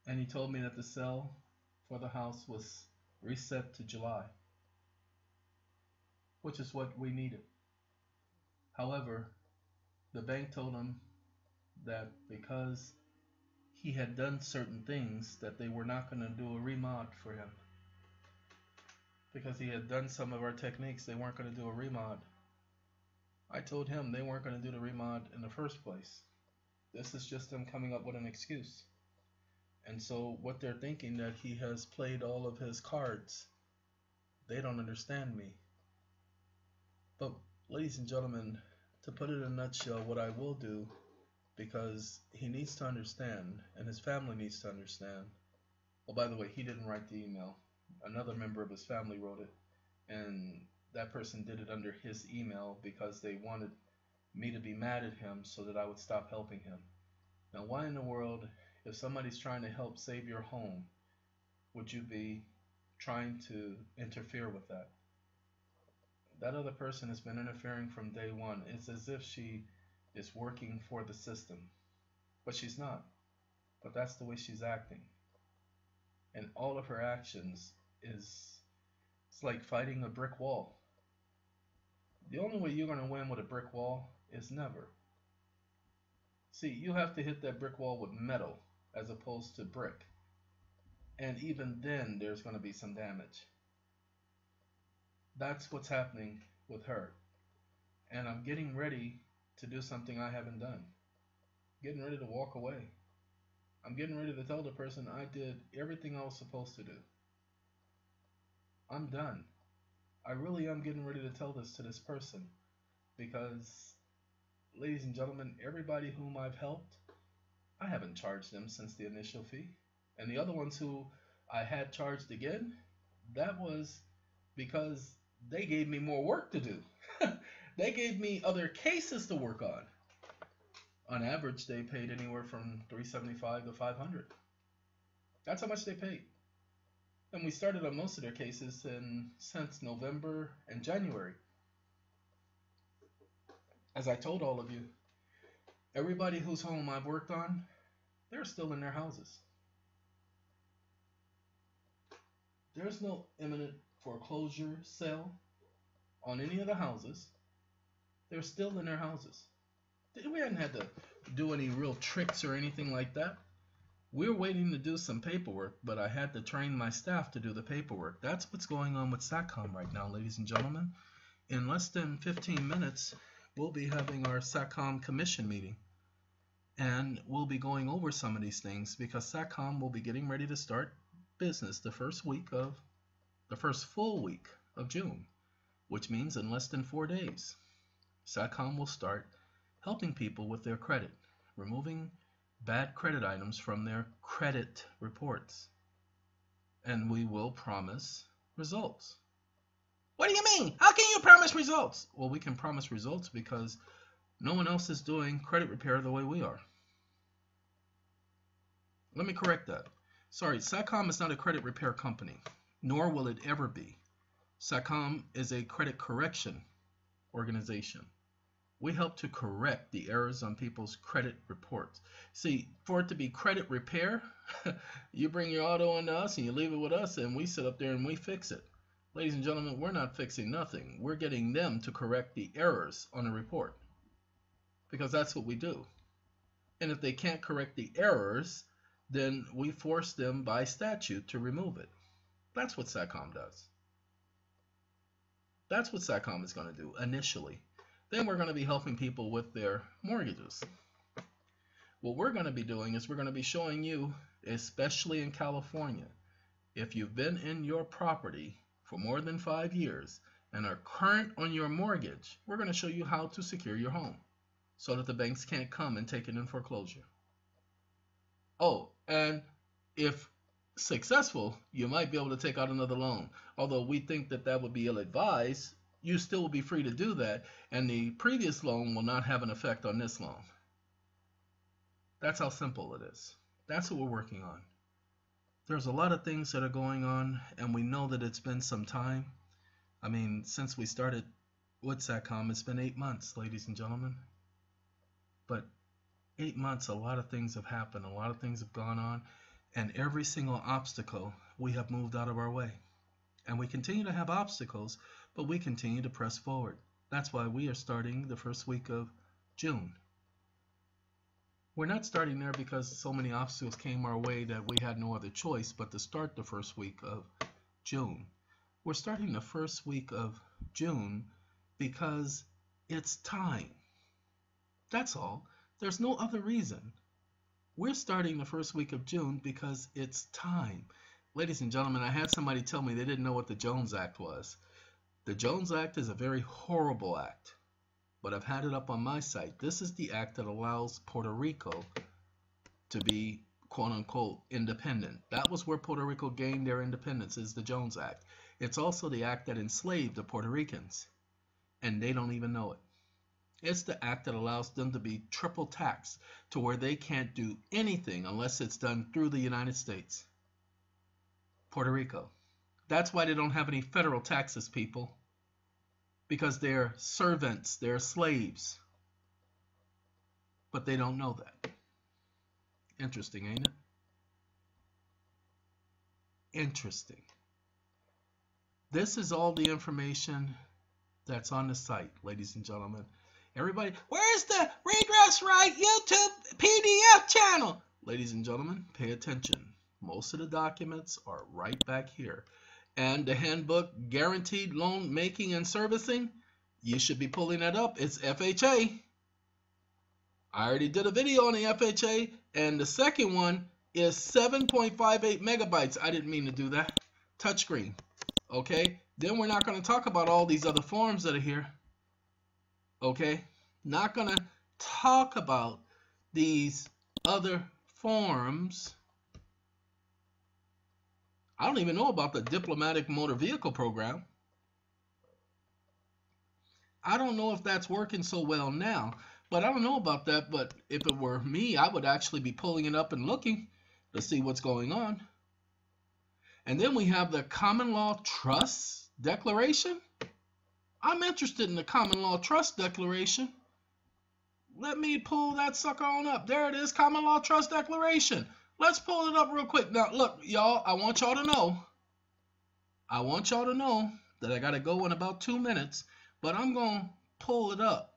and he told me that the sale for the house was reset to July, which is what we needed. However, the bank told him that because he had done certain things that they were not going to do a remod for him. Because he had done some of our techniques, they weren't going to do a remod. I told him they weren't going to do the remod in the first place. This is just them coming up with an excuse. And so what they're thinking that he has played all of his cards. They don't understand me. But ladies and gentlemen, to put it in a nutshell, what I will do, because he needs to understand and his family needs to understand. Oh, by the way, he didn't write the email. Another member of his family wrote it, and that person did it under his email because they wanted me to be mad at him so that I would stop helping him. Now, why in the world, if somebody's trying to help save your home, would you be trying to interfere with that? That other person has been interfering from day one. It's as if she is working for the system. But she's not. But that's the way she's acting. And all of her actions it's like fighting a brick wall. The only way you're going to win with a brick wall is never. See, you have to hit that brick wall with metal as opposed to brick. And even then, there's going to be some damage. That's what's happening with her. And I'm getting ready to do something I haven't done. Getting ready to walk away. I'm getting ready to tell the person I did everything I was supposed to do. I'm done. I really am getting ready to tell this to this person because, ladies and gentlemen, everybody whom I've helped, I haven't charged them since the initial fee. And the other ones who I had charged again, that was because they gave me more work to do. They gave me other cases to work on. On average, they paid anywhere from $375 to $500. That's how much they paid. And we started on most of their cases since November and January. As I told all of you, everybody whose home I've worked on, they're still in their houses. There's no imminent foreclosure sale on any of the houses. They're still in their houses. We hadn't had to do any real tricks or anything like that. We're waiting to do some paperwork, but I had to train my staff to do the paperwork. That's what's going on with SACom right now, ladies and gentlemen. In less than 15 minutes, we'll be having our SACom commission meeting. And we'll be going over some of these things because SACom will be getting ready to start business the first full week of June, which means in less than 4 days, SACom will start helping people with their credit, removing bad credit items from their credit reports. And we will promise results. What do you mean? How can you promise results? Well, we can promise results because no one else is doing credit repair the way we are. Let me correct that. Sorry, SACom is not a credit repair company, nor will it ever be. SACom is a credit correction organization. We help to correct the errors on people's credit reports. See, for it to be credit repair, you bring your auto into us and you leave it with us and we sit up there and we fix it. Ladies and gentlemen, we're not fixing nothing. We're getting them to correct the errors on a report because that's what we do. And if they can't correct the errors, then we force them by statute to remove it. That's what SACom does. That's what SACom is going to do initially. Then we're going to be helping people with their mortgages. What we're going to be doing is we're going to be showing you, especially in California, if you've been in your property for more than 5 years and are current on your mortgage, we're going to show you how to secure your home so that the banks can't come and take it in foreclosure. Oh, and if successful, you might be able to take out another loan. Although we think that that would be ill-advised, you still will be free to do that, and the previous loan will not have an effect on this loan. That's how simple it is. That's what we're working on. There's a lot of things that are going on, and we know that it's been some time. I mean, since we started with SACom, it's been 8 months, ladies and gentlemen. But 8 months, a lot of things have happened, a lot of things have gone on, and every single obstacle we have moved out of our way. And we continue to have obstacles, but we continue to press forward. That's why we are starting the first week of June. We're not starting there because so many obstacles came our way that we had no other choice but to start the first week of June. We're starting the first week of June because it's time. That's all. There's no other reason. We're starting the first week of June because it's time. Ladies and gentlemen, I had somebody tell me they didn't know what the Jones Act was. The Jones Act is a very horrible act, but I've had it up on my site. This is the act that allows Puerto Rico to be, quote-unquote, independent. That was where Puerto Rico gained their independence, is the Jones Act. It's also the act that enslaved the Puerto Ricans, and they don't even know it. It's the act that allows them to be triple taxed to where they can't do anything unless it's done through the United States. Puerto Rico. That's why they don't have any federal taxes, people. Because they're servants, they're slaves. but they don't know that. Interesting, ain't it? Interesting. This is all the information that's on the site, ladies and gentlemen. Everybody, where's the Redress Right YouTube PDF channel? Ladies and gentlemen, pay attention. Most of the documents are right back here. And the handbook, Guaranteed Loan Making and Servicing, you should be pulling that up. It's FHA. I already did a video on the FHA, and the second one is 7.58 megabytes. I didn't mean to do that. Touchscreen. Okay? Then we're not going to talk about all these other forms that are here. Okay? Not going to talk about these other forms. I don't even know about the diplomatic motor vehicle program. I don't know if that's working so well now, but I don't know about that. But if it were me, I would actually be pulling it up and looking to see what's going on. And then we have the common law trust declaration. I'm interested in the common law trust declaration. Let me pull that sucker on up. There it is, common law trust declaration. Let's pull it up real quick. Now, look, y'all, I want y'all to know. I want y'all to know that I got to go in about 2 minutes, but I'm going to pull it up.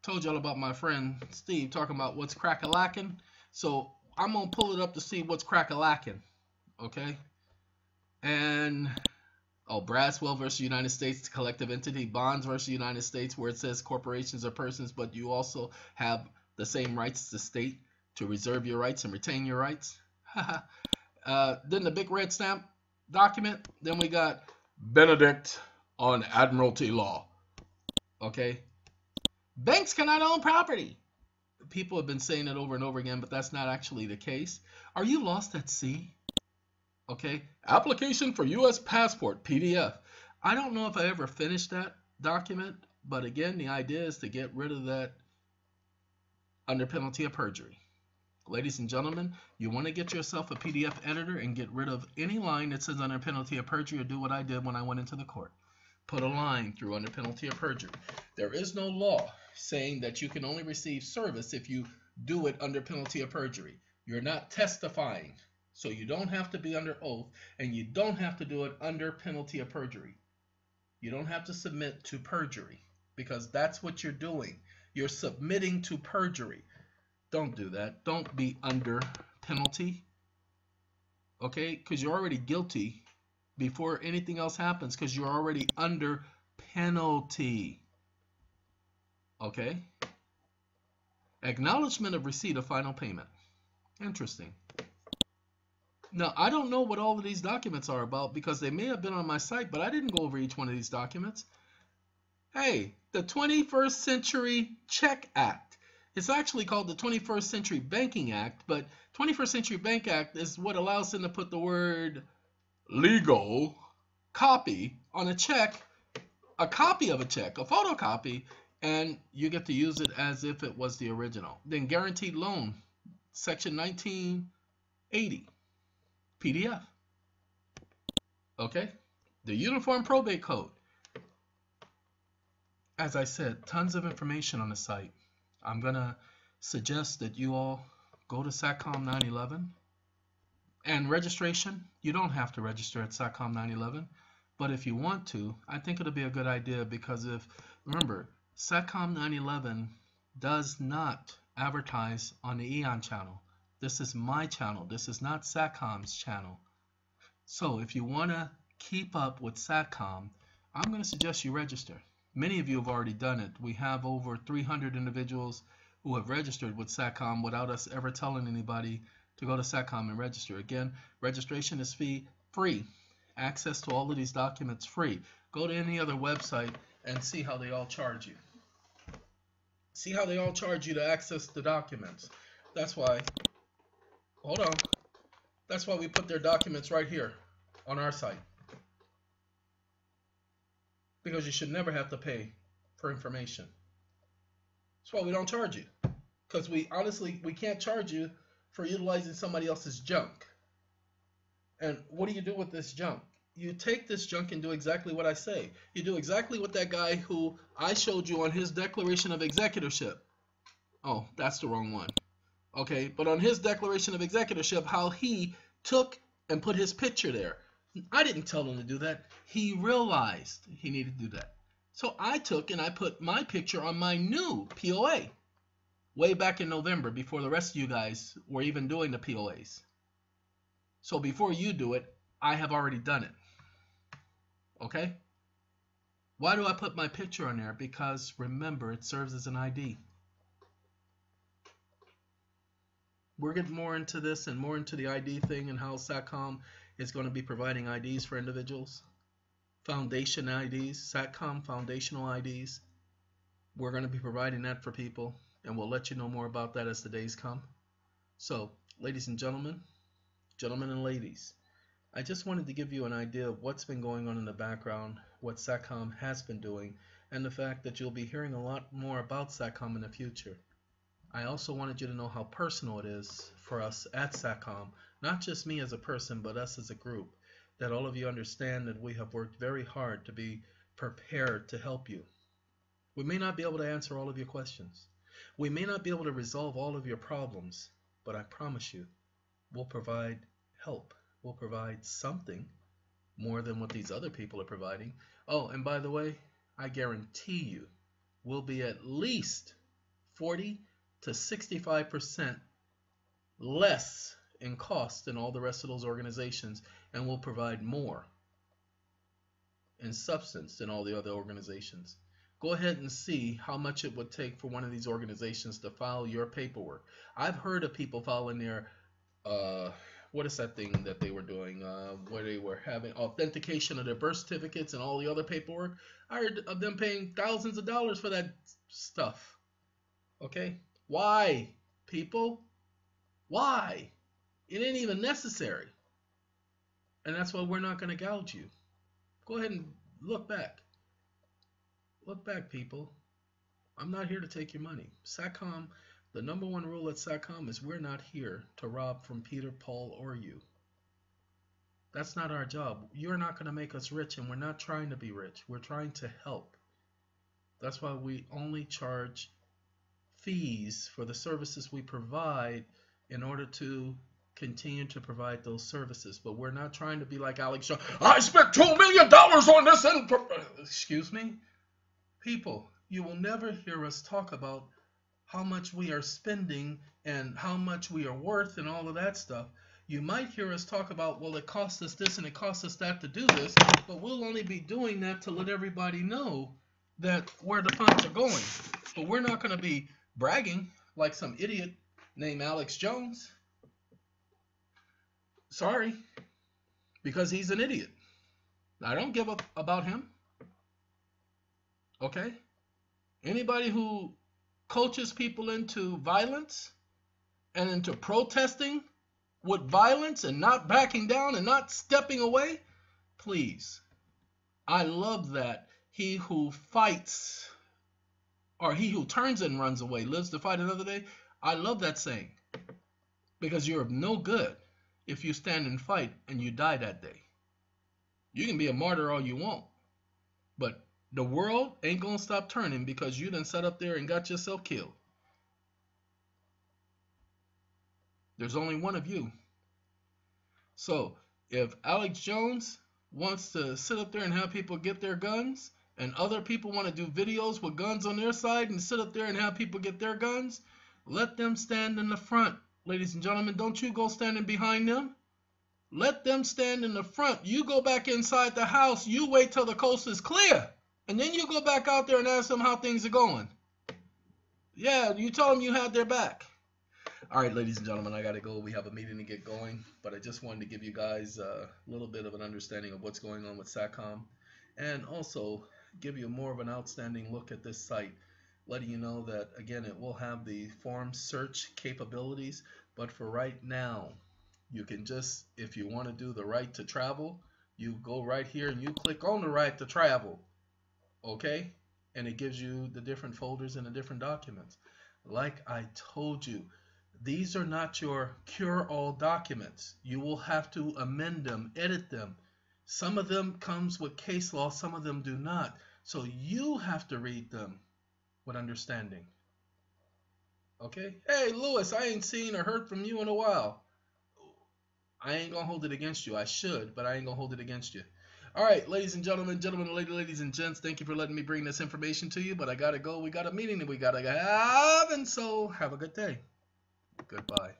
Told y'all about my friend Steve talking about what's crack-a-lacking. So I'm going to pull it up to see what's crack-a-lacking. Okay? And, oh, Braswell versus United States, collective entity. Bonds versus United States, where it says corporations or persons, but you also have the same rights as the state to reserve your rights and retain your rights. Then the big red stamp document. Then we got Benedict on Admiralty Law. Okay? Banks cannot own property. People have been saying it over and over again, but that's not actually the case. Are you lost at sea? Okay? Application for U.S. passport, PDF. I don't know if I ever finished that document, but again, the idea is to get rid of that under penalty of perjury. Ladies and gentlemen, you want to get yourself a PDF editor and get rid of any line that says under penalty of perjury, or do what I did when I went into the court. Put a line through under penalty of perjury. There is no law saying that you can only receive service if you do it under penalty of perjury. You're not testifying, so you don't have to be under oath, and you don't have to do it under penalty of perjury. You don't have to submit to perjury, because that's what you're doing. You're submitting to perjury. Don't do that. Don't be under penalty. Okay? Because you're already guilty before anything else happens, because you're already under penalty. Okay? Acknowledgement of receipt of final payment. Interesting. Now, I don't know what all of these documents are about, because they may have been on my site, but I didn't go over each one of these documents. Hey, the 21st Century Check Act. It's actually called the 21st Century Banking Act, but 21st Century Bank Act is what allows them to put the word legal copy on a check, a copy of a check, a photocopy, and you get to use it as if it was the original. Then Guaranteed Loan, Section 1980, PDF. Okay? The Uniform Probate Code. As I said, tons of information on the site. I'm going to suggest that you all go to SACom 911. And registration, you don't have to register at SACom 911. But if you want to, I think it'll be a good idea, because remember, SACom 911 does not advertise on the EON channel. This is my channel. This is not SACom's channel. So if you want to keep up with SACom, I'm going to suggest you register. Many of you have already done it. We have over 300 individuals who have registered with SACom without us ever telling anybody to go to SACom and register. Again, registration is free. Access to all of these documents free. Go to any other website and see how they all charge you. See how they all charge you to access the documents. That's why, hold on, that's why we put their documents right here on our site. Because you should never have to pay for information. That's why we don't charge you. Because we can't charge you for utilizing somebody else's junk. And what do you do with this junk? You take this junk and do exactly what I say. You do exactly what that guy who I showed you on his declaration of executorship. Oh, that's the wrong one. Okay, but on his declaration of executorship, how he took and put his picture there. I didn't tell him to do that. He realized he needed to do that. So I took and I put my picture on my new POA way back in November before the rest of you guys were even doing the POAs. So before you do it, I have already done it. Okay? Why do I put my picture on there? Because remember, it serves as an ID. We're getting more into this and more into the ID thing and how SACom is going to be providing IDs for individuals. Foundation IDs, SACom foundational IDs. We're going to be providing that for people, and we'll let you know more about that as the days come. So, ladies and gentlemen and ladies, I just wanted to give you an idea of what's been going on in the background, what SACom has been doing, and the fact that you'll be hearing a lot more about SACom in the future. I also wanted you to know how personal it is for us at SACom, not just me as a person, but us as a group, that all of you understand that we have worked very hard to be prepared to help you. We may not be able to answer all of your questions. We may not be able to resolve all of your problems, but I promise you, we'll provide help. We'll provide something more than what these other people are providing. Oh, and by the way, I guarantee you, we'll be at least 40 to 65% less in cost than all the rest of those organizations, and will provide more in substance than all the other organizations. Go ahead and see how much it would take for one of these organizations to file your paperwork. I've heard of people filing their, what is that thing that they were doing, where they were having authentication of their birth certificates and all the other paperwork. I heard of them paying thousands of dollars for that stuff. Okay? Why, people? Why? It ain't even necessary. And that's why we're not going to gouge you. Go ahead and look back. Look back, people. I'm not here to take your money. SACom, the number one rule at SACom is we're not here to rob from Peter, Paul, or you. That's not our job. You're not going to make us rich, and we're not trying to be rich. We're trying to help. That's why we only charge fees for the services we provide in order to continue to provide those services. But we're not trying to be like Alex Jones. I spent $2 million on this. Excuse me? People, you will never hear us talk about how much we are spending and how much we are worth and all of that stuff. You might hear us talk about, well, it costs us this and it costs us that to do this, but we'll only be doing that to let everybody know that where the funds are going. But we're not going to be bragging like some idiot named Alex Jones. Sorry, because he's an idiot. I don't give up about him. Okay? Anybody who coaches people into violence and into protesting with violence and not backing down and not stepping away, please. I love that. He who fights, or he who turns and runs away, lives to fight another day. I love that saying, because you're of no good if you stand and fight and you die that day. You can be a martyr all you want, but the world ain't going to stop turning because you done sat up there and got yourself killed. There's only one of you. So if Alex Jones wants to sit up there and have people get their guns, and other people want to do videos with guns on their side and sit up there and have people get their guns, let them stand in the front. Ladies and gentlemen, don't you go standing behind them. Let them stand in the front. You go back inside the house. You wait till the coast is clear. And then you go back out there and ask them how things are going. Yeah, you tell them you had their back. All right, ladies and gentlemen, I got to go. We have a meeting to get going. But I just wanted to give you guys a little bit of an understanding of what's going on with SACom. And also give you more of an outstanding look at this site. Letting you know that, again, it will have the form search capabilities. But for right now, you can just, if you want to do the right to travel, you go right here and you click on the right to travel. Okay? And it gives you the different folders and the different documents. Like I told you, these are not your cure-all documents. You will have to amend them, edit them. Some of them comes with case law, some of them do not. So you have to read them with understanding. Okay? Hey, Lewis, I ain't seen or heard from you in a while. I ain't gonna hold it against you. I should, but I ain't gonna hold it against you. All right, ladies and gentlemen, ladies and gents, thank you for letting me bring this information to you, but I gotta go. We got a meeting that we gotta have, and so have a good day. Goodbye.